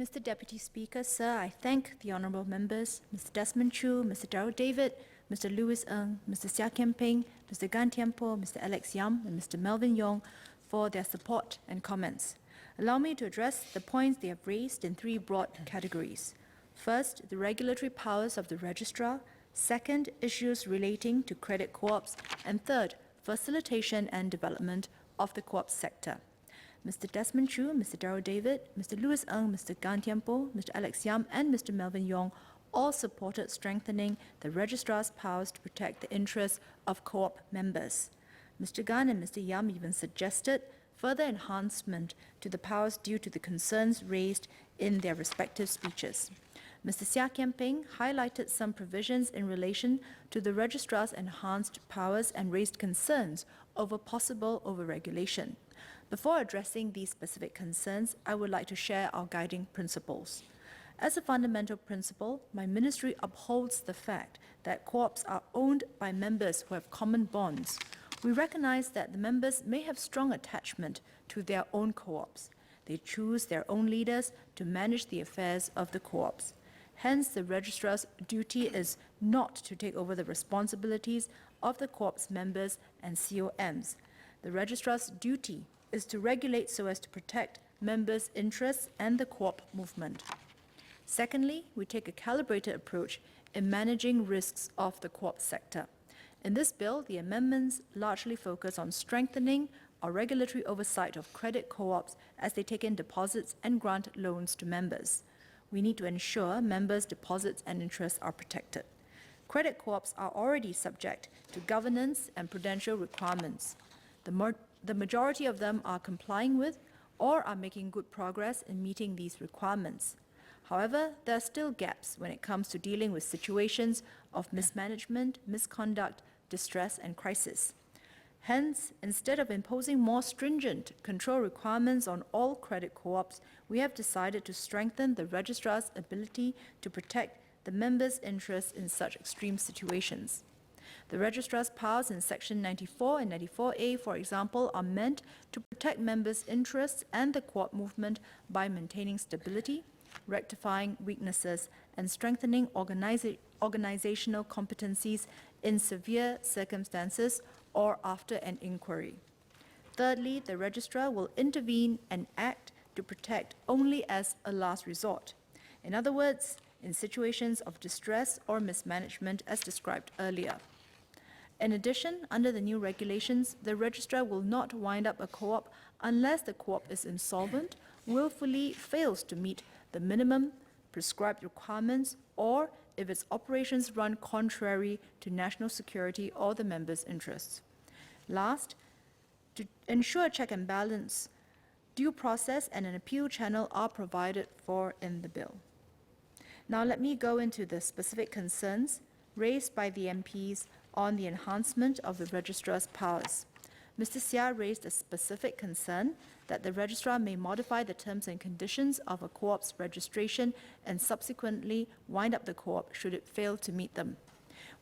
Mr. Deputy Speaker, Sir, I thank the honourable members, Mr. Desmond Chu, Mr. Darrell David, Mr. Louis Ng, Mr. Seah Kian Peng, Mr. Gan Thiam Poh, Mr. Alex Yam, and Mr. Melvin Yong for their support and comments. Allow me to address the points they have raised in three broad categories. First, the regulatory powers of the registrar. Second, issues relating to credit co-ops. And third, facilitation and development of the co-op sector. Mr. Desmond Chu, Mr. Darrell David, Mr. Louis Ng, Mr. Gan Thiam Poh, Mr. Alex Yam, and Mr. Melvin Yong all supported strengthening the registrar's powers to protect the interests of co-op members. Mr. Gan and Mr. Yam even suggested further enhancement to the powers due to the concerns raised in their respective speeches. Mr. Seah Kian Peng highlighted some provisions in relation to the registrar's enhanced powers and raised concerns over possible overregulation. Before addressing these specific concerns, I would like to share our guiding principles. As a fundamental principle, my ministry upholds the fact that co-ops are owned by members who have common bonds. We recognize that the members may have strong attachment to their own co-ops. They choose their own leaders to manage the affairs of the co-ops. Hence, the registrar's duty is not to take over the responsibilities of the co-op's members and COMs. The registrar's duty is to regulate so as to protect members' interests and the co-op movement. Secondly, we take a calibrated approach in managing risks of the co-op sector. In this bill, the amendments largely focus on strengthening our regulatory oversight of credit co-ops as they take in deposits and grant loans to members. We need to ensure members' deposits and interests are protected. Credit co-ops are already subject to governance and prudential requirements. The majority of them are complying with or are making good progress in meeting these requirements. However, there are still gaps when it comes to dealing with situations of mismanagement, misconduct, distress, and crisis. Hence, instead of imposing more stringent control requirements on all credit co-ops, we have decided to strengthen the registrar's ability to protect the members' interests in such extreme situations. The registrar's powers in Section 94 and 94A, for example, are meant to protect members' interests and the co-op movement by maintaining stability, rectifying weaknesses, and strengthening organizational competencies in severe circumstances or after an inquiry. Thirdly, the registrar will intervene and act to protect only as a last resort. In other words, in situations of distress or mismanagement as described earlier. In addition, under the new regulations, the registrar will not wind up a co-op unless the co-op is insolvent, willfully fails to meet the minimum prescribed requirements, or if its operations run contrary to national security or the members' interests. Last, to ensure check and balance, due process and an appeal channel are provided for in the bill. Now let me go into the specific concerns raised by the MPs on the enhancement of the registrar's powers. Mr. Seah raised a specific concern that the registrar may modify the terms and conditions of a co-op's registration and subsequently wind up the co-op should it fail to meet them.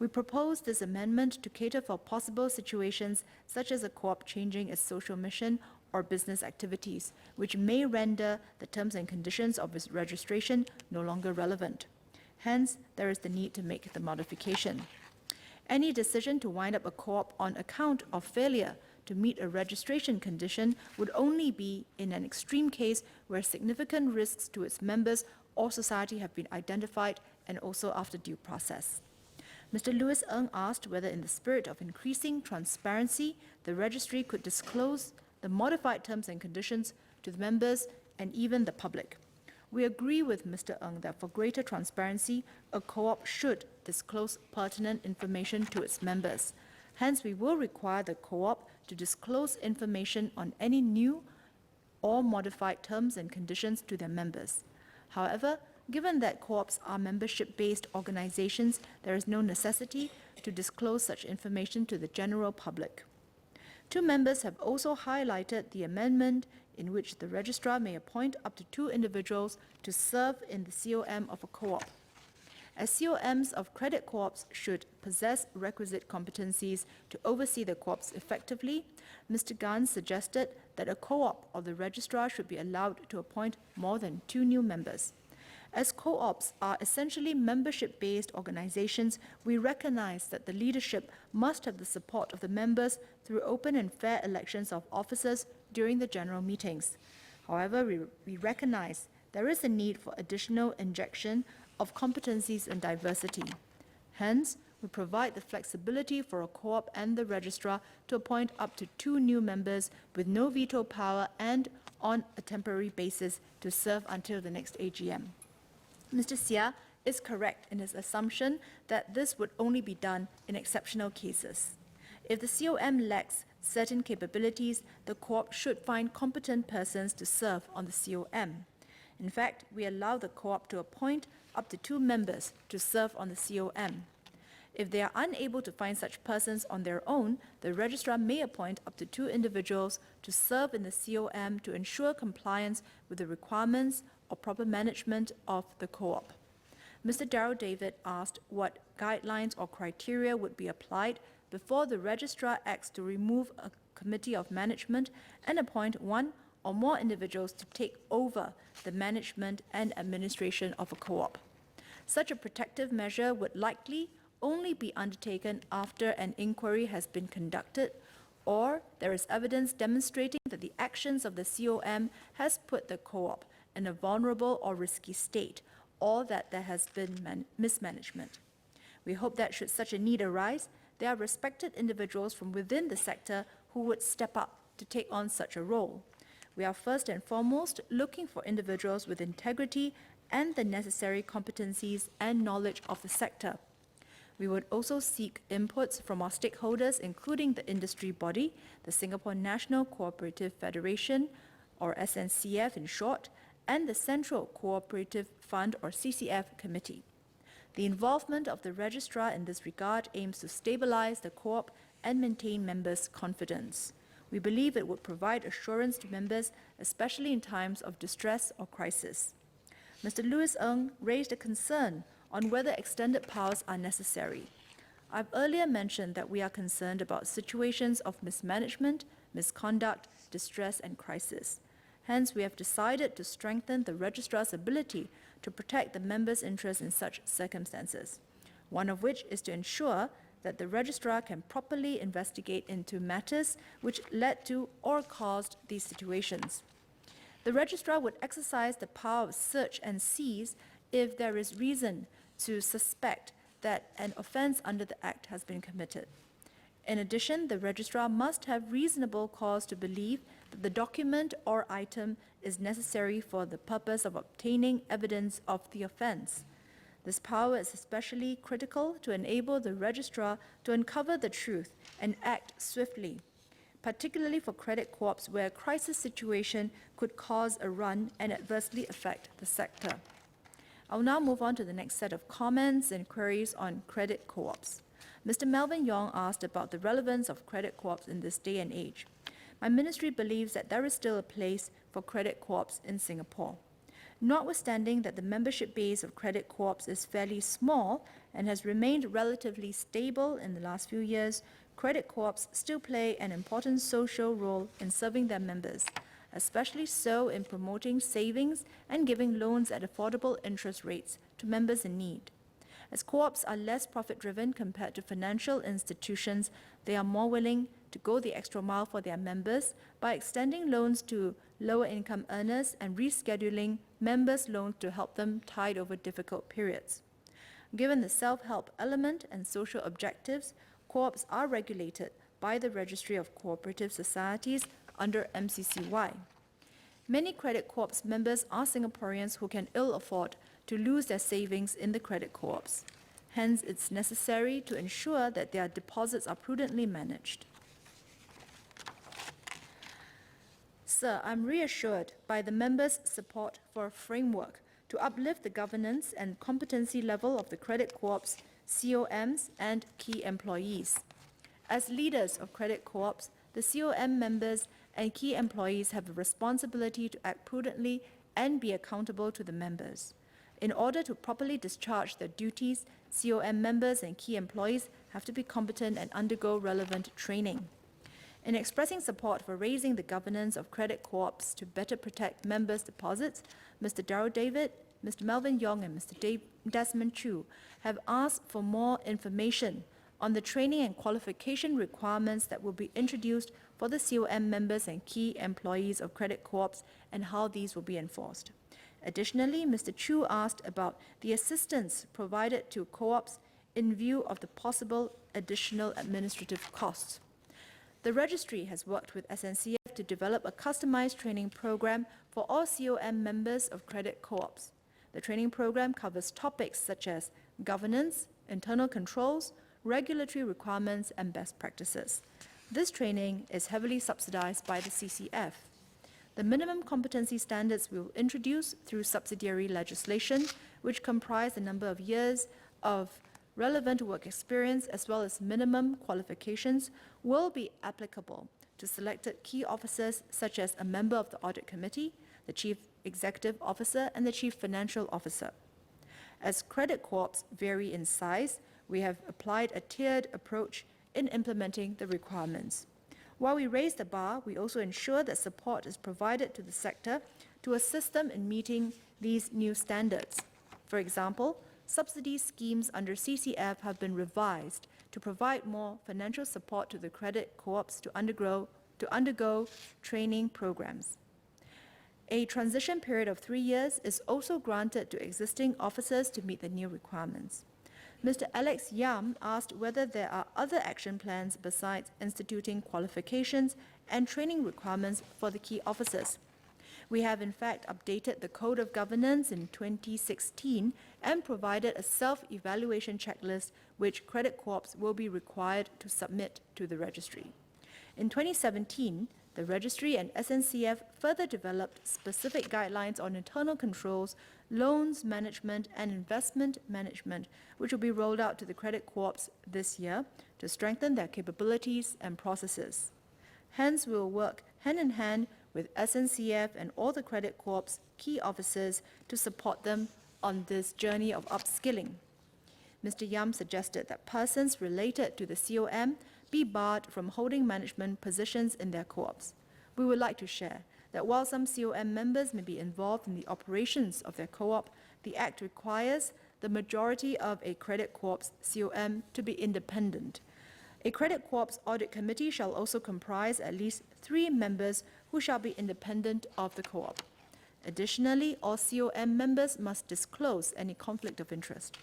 We propose this amendment to cater for possible situations such as a co-op changing its social mission or business activities, which may render the terms and conditions of its registration no longer relevant. Hence, there is the need to make the modification. Any decision to wind up a co-op on account of failure to meet a registration condition would only be in an extreme case where significant risks to its members or society have been identified and also after due process. Mr. Louis Ng asked whether in the spirit of increasing transparency, the registry could disclose the modified terms and conditions to the members and even the public. We agree with Mr. Ng that for greater transparency, a co-op should disclose pertinent information to its members. Hence, we will require the co-op to disclose information on any new or modified terms and conditions to their members. However, given that co-ops are membership-based organizations, there is no necessity to disclose such information to the general public. Two members have also highlighted the amendment in which the registrar may appoint up to 2 individuals to serve in the COM of a co-op. as COMs of credit co-ops should possess requisite competencies to oversee the co-ops effectively, Mr. Gan suggested that a co-op or the registrar should be allowed to appoint more than 2 new members. As co-ops are essentially membership-based organizations, we recognize that the leadership must have the support of the members through open and fair elections of officers during the general meetings. However, we recognize there is a need for additional injection of competencies and diversity. Hence, we provide the flexibility for a co-op and the registrar to appoint up to 2 new members with no veto power and on a temporary basis to serve until the next AGM. Mr. Sia is correct in his assumption that this would only be done in exceptional cases. If the COM lacks certain capabilities, the co-op should find competent persons to serve on the COM. In fact, we allow the co-op to appoint up to 2 members to serve on the COM. If they are unable to find such persons on their own, the registrar may appoint up to 2 individuals to serve in the COM to ensure compliance with the requirements or proper management of the co-op. Mr. Darrell David asked what guidelines or criteria would be applied before the registrar acts to remove a committee of management and appoint 1 or more individuals to take over the management and administration of a co-op. Such a protective measure would likely only be undertaken after an inquiry has been conducted or there is evidence demonstrating that the actions of the COM has put the co-op in a vulnerable or risky state, or that there has been mismanagement. We hope that should such a need arise, there are respected individuals from within the sector who would step up to take on such a role. We are first and foremost looking for individuals with integrity and the necessary competencies and knowledge of the sector. We would also seek inputs from our stakeholders, including the industry body, the Singapore National Cooperative Federation, or SNCF in short, and the Central Cooperative Fund, or CCF, committee. The involvement of the registrar in this regard aims to stabilize the co-op and maintain members' confidence. We believe it would provide assurance to members, especially in times of distress or crisis. Mr. Louis Ng raised a concern on whether extended powers are necessary. I've earlier mentioned that we are concerned about situations of mismanagement, misconduct, distress, and crisis. Hence, we have decided to strengthen the registrar's ability to protect the members' interests in such circumstances, one of which is to ensure that the registrar can properly investigate into matters which led to or caused these situations. The registrar would exercise the power of search and seize if there is reason to suspect that an offence under the Act has been committed. In addition, the registrar must have reasonable cause to believe that the document or item is necessary for the purpose of obtaining evidence of the offence. This power is especially critical to enable the registrar to uncover the truth and act swiftly, particularly for credit co-ops where a crisis situation could cause a run and adversely affect the sector. I'll now move on to the next set of comments and queries on credit co-ops. Mr. Melvin Yong asked about the relevance of credit co-ops in this day and age. My ministry believes that there is still a place for credit co-ops in Singapore. Notwithstanding that the membership base of credit co-ops is fairly small and has remained relatively stable in the last few years, credit co-ops still play an important social role in serving their members, especially so in promoting savings and giving loans at affordable interest rates to members in need. As co-ops are less profit-driven compared to financial institutions, they are more willing to go the extra mile for their members by extending loans to lower-income earners and rescheduling members' loans to help them tide over difficult periods. Given the self-help element and social objectives, co-ops are regulated by the Registry of Cooperative Societies under MCCY. Many credit co-ops members are Singaporeans who can ill afford to lose their savings in the credit co-ops. Hence, it's necessary to ensure that their deposits are prudently managed. Sir, I'm reassured by the members' support for a framework to uplift the governance and competency level of the credit co-ops, COMs, and key employees. As leaders of credit co-ops, the COM members and key employees have a responsibility to act prudently and be accountable to the members. In order to properly discharge their duties, COM members and key employees have to be competent and undergo relevant training. In expressing support for raising the governance of credit co-ops to better protect members' deposits, Mr. Darrell David, Mr. Melvin Yong, and Mr. Desmond Chu have asked for more information on the training and qualification requirements that will be introduced for the COM members and key employees of credit co-ops and how these will be enforced. Additionally, Mr. Chu asked about the assistance provided to co-ops in view of the possible additional administrative costs. The registry has worked with SNCF to develop a customized training program for all COM members of credit co-ops. The training program covers topics such as governance, internal controls, regulatory requirements, and best practices. This training is heavily subsidized by the CCF. The minimum competency standards we will introduce through subsidiary legislation, which comprise a number of years of relevant work experience as well as minimum qualifications, will be applicable to selected key officers such as a member of the Audit Committee, the Chief Executive Officer, and the Chief Financial Officer. As credit co-ops vary in size, we have applied a tiered approach in implementing the requirements. While we raise the bar, we also ensure that support is provided to the sector to assist them in meeting these new standards. For example, subsidy schemes under CCF have been revised to provide more financial support to the credit co-ops to undergo training programs. A transition period of 3 years is also granted to existing officers to meet the new requirements. Mr. Alex Yam asked whether there are other action plans besides instituting qualifications and training requirements for the key officers. We have in fact updated the Code of Governance in 2016 and provided a self-evaluation checklist which credit co-ops will be required to submit to the registry. In 2017, the registry and SNCF further developed specific guidelines on internal controls, loans management, and investment management, which will be rolled out to the credit co-ops this year to strengthen their capabilities and processes. Hence, we will work hand in hand with SNCF and all the credit co-ops key officers to support them on this journey of upskilling. Mr. Yam suggested that persons related to the COM be barred from holding management positions in their co-ops. We would like to share that while some COM members may be involved in the operations of their co-op, the Act requires the majority of a credit co-op's COM to be independent. A credit co-op's audit committee shall also comprise at least 3 members who shall be independent of the co-op. Additionally, all COM members must disclose any conflict of interest.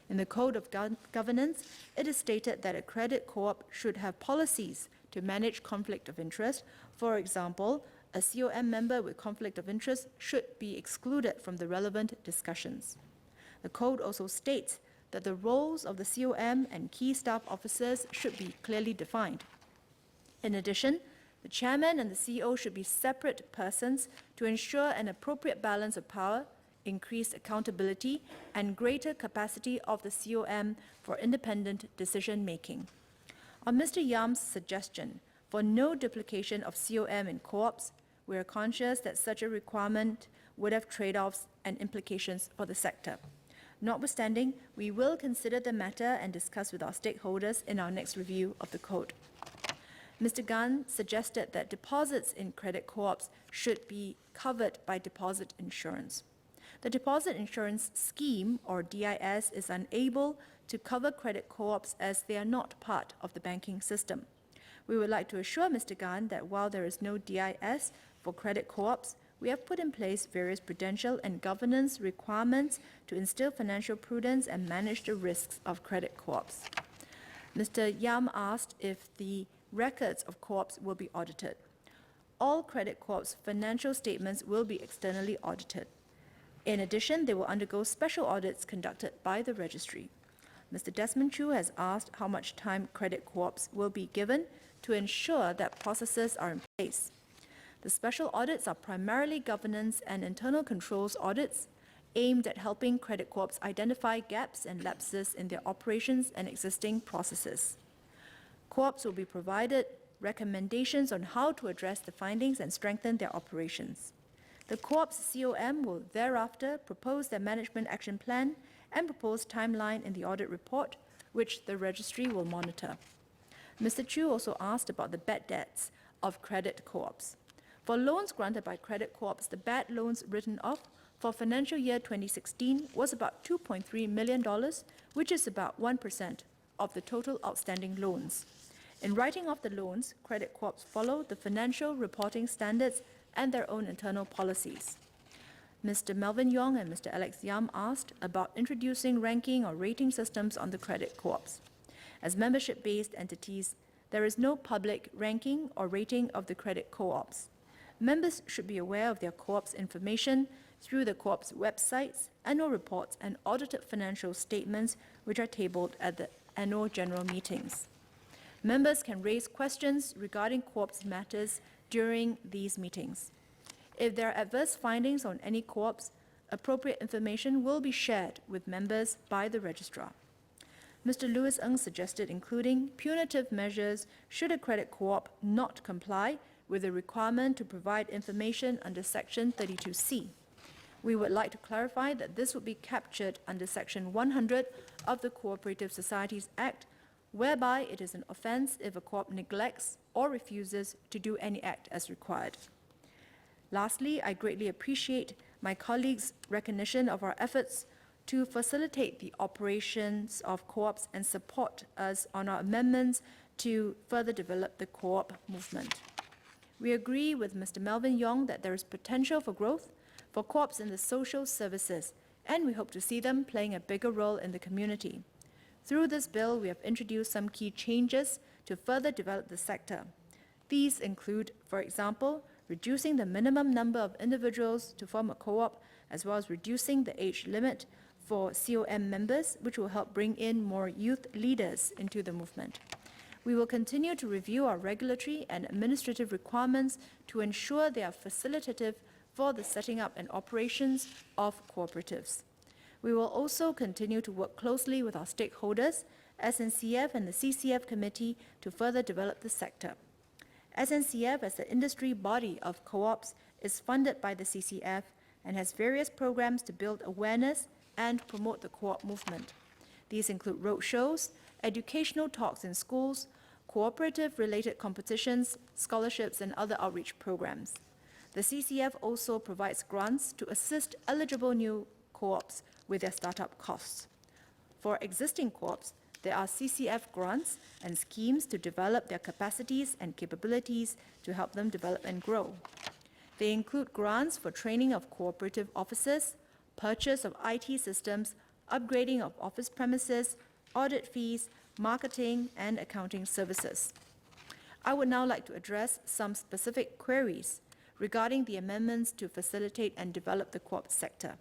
In the Code of Governance, it is stated that a credit co-op should have policies to manage conflict of interest. For example, a COM member with conflict of interest should be excluded from the relevant discussions. The Code also states that the roles of the COM and key staff officers should be clearly defined. In addition, the chairman and the CEO should be separate persons to ensure an appropriate balance of power, increased accountability, and greater capacity of the COM for independent decision-making. On Mr. Yam's suggestion for no duplication of COM in co-ops, we are conscious that such a requirement would have trade-offs and implications for the sector. Notwithstanding, we will consider the matter and discuss with our stakeholders in our next review of the Code. Mr. Gan suggested that deposits in credit co-ops should be covered by deposit insurance. The Deposit Insurance Scheme, or DIS, is unable to cover credit co-ops as they are not part of the banking system. We would like to assure Mr. Gan that while there is no DIS for credit co-ops, we have put in place various prudential and governance requirements to instill financial prudence and manage the risks of credit co-ops. Mr. Yam asked if the records of co-ops will be audited. All credit co-ops' financial statements will be externally audited. In addition, they will undergo special audits conducted by the registry. Mr. Desmond Chu has asked how much time credit co-ops will be given to ensure that processes are in place. The special audits are primarily governance and internal controls audits aimed at helping credit co-ops identify gaps and lapses in their operations and existing processes. Co-ops will be provided recommendations on how to address the findings and strengthen their operations. The Co-op's COM will thereafter propose their management action plan and proposed timeline in the audit report, which the registry will monitor. Mr. Chu also asked about the bad debts of credit co-ops. For loans granted by credit co-ops, the bad loans written off for financial year 2016 was about $2.3 million, which is about 1% of the total outstanding loans. In writing off the loans, credit co-ops follow the financial reporting standards and their own internal policies. Mr. Melvin Yong and Mr. Alex Yam asked about introducing ranking or rating systems on the credit co-ops. As membership-based entities, there is no public ranking or rating of the credit co-ops. Members should be aware of their co-op's information through the co-op's websites, annual reports, and audited financial statements, which are tabled at the annual general meetings. Members can raise questions regarding co-op's matters during these meetings. If there are adverse findings on any co-ops, appropriate information will be shared with members by the registrar. Mr. Louis Ng suggested including punitive measures should a credit co-op not comply with the requirement to provide information under Section 32C. We would like to clarify that this would be captured under Section 100 of the Co-operative Societies Act, whereby it is an offence if a co-op neglects or refuses to do any act as required. Lastly, I greatly appreciate my colleagues' recognition of our efforts to facilitate the operations of co-ops and support us on our amendments to further develop the co-op movement. We agree with Mr. Melvin Yong that there is potential for growth for co-ops in the social services, and we hope to see them playing a bigger role in the community. Through this bill, we have introduced some key changes to further develop the sector. These include, for example, reducing the minimum number of individuals to form a co-op, as well as reducing the age limit for COM members, which will help bring in more youth leaders into the movement. We will continue to review our regulatory and administrative requirements to ensure they are facilitative for the setting up and operations of cooperatives. We will also continue to work closely with our stakeholders, SNCF and the CCF Committee, to further develop the sector. SNCF, as the industry body of co-ops, is funded by the CCF and has various programs to build awareness and promote the co-op movement. These include roadshows, educational talks in schools, cooperative-related competitions, scholarships, and other outreach programs. The CCF also provides grants to assist eligible new co-ops with their startup costs. For existing co-ops, there are CCF grants and schemes to develop their capacities and capabilities to help them develop and grow. They include grants for training of cooperative officers, purchase of IT systems, upgrading of office premises, audit fees, marketing, and accounting services. I would now like to address some specific queries regarding the amendments to facilitate and develop the co-op sector.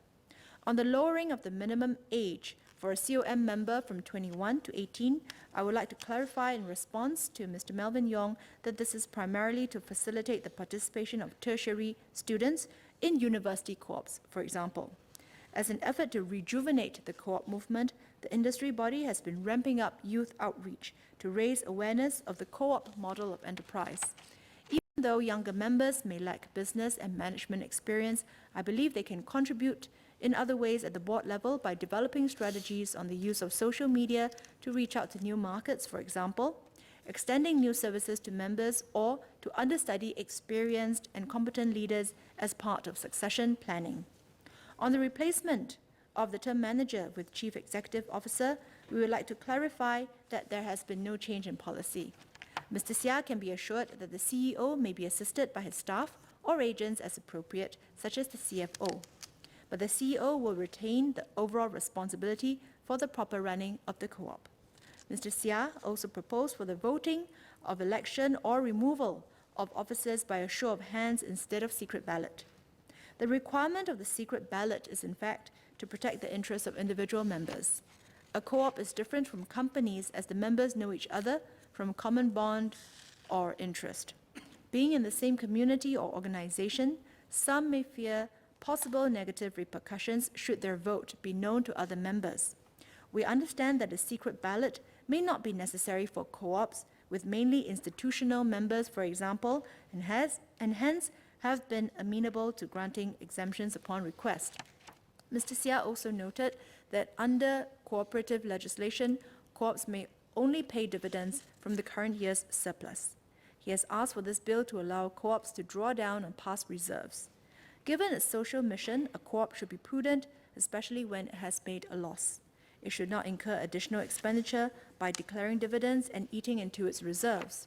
On the lowering of the minimum age for a COM member from 21 to 18, I would like to clarify in response to Mr. Melvin Yong that this is primarily to facilitate the participation of tertiary students in university co-ops, for example. As an effort to rejuvenate the co-op movement, the industry body has been ramping up youth outreach to raise awareness of the co-op model of enterprise. Even though younger members may lack business and management experience, I believe they can contribute in other ways at the board level by developing strategies on the use of social media to reach out to new markets, for example, extending new services to members, or to understudy experienced and competent leaders as part of succession planning. On the replacement of the term manager with chief executive officer, we would like to clarify that there has been no change in policy. Mr. Sia can be assured that the CEO may be assisted by his staff or agents as appropriate, such as the CFO. But the CEO will retain the overall responsibility for the proper running of the co-op. Mr. Sia also proposed for the voting of election or removal of officers by a show of hands instead of secret ballot. The requirement of the secret ballot is, in fact, to protect the interests of individual members. A co-op is different from companies as the members know each other from a common bond or interest. Being in the same community or organization, some may fear possible negative repercussions should their vote be known to other members. We understand that a secret ballot may not be necessary for co-ops with mainly institutional members, for example, and hence have been amenable to granting exemptions upon request. Mr. Seah also noted that under cooperative legislation, co-ops may only pay dividends from the current year's surplus. He has asked for this bill to allow co-ops to draw down on past reserves. Given its social mission, a co-op should be prudent, especially when it has made a loss. It should not incur additional expenditure by declaring dividends and eating into its reserves.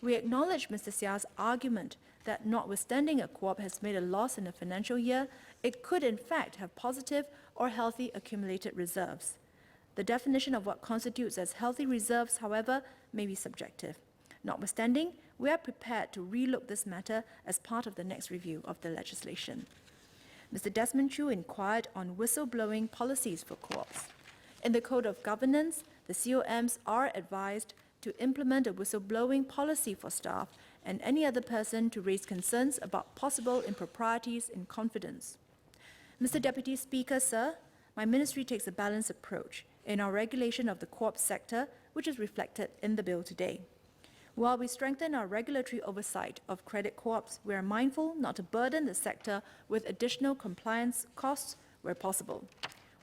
We acknowledge Mr. Seah's argument that notwithstanding a co-op has made a loss in a financial year, it could in fact have positive or healthy accumulated reserves. The definition of what constitutes as healthy reserves, however, may be subjective. Notwithstanding, we are prepared to relook this matter as part of the next review of the legislation. Mr. Desmond Chu inquired on whistleblowing policies for co-ops. In the Code of Governance, the COMs are advised to implement a whistleblowing policy for staff and any other person to raise concerns about possible improprieties in confidence. Mr. Deputy Speaker, sir, my ministry takes a balanced approach in our regulation of the co-op sector, which is reflected in the bill today. While we strengthen our regulatory oversight of credit co-ops, we are mindful not to burden the sector with additional compliance costs where possible.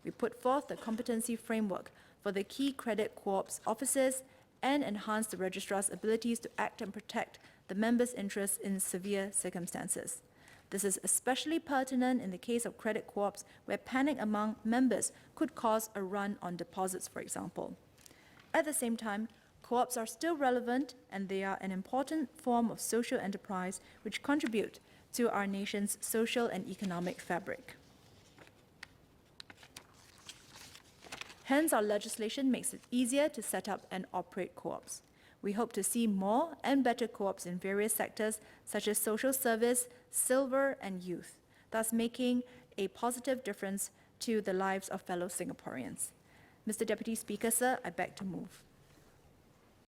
We put forth the competency framework for the key credit co-ops officers and enhance the registrar's abilities to act and protect the members' interests in severe circumstances. This is especially pertinent in the case of credit co-ops where panic among members could cause a run on deposits, for example. At the same time, co-ops are still relevant and they are an important form of social enterprise which contribute to our nation's social and economic fabric. Hence, our legislation makes it easier to set up and operate co-ops. We hope to see more and better co-ops in various sectors such as social service, silver, and youth, thus making a positive difference to the lives of fellow Singaporeans. Mr. Deputy Speaker, sir, I beg to move.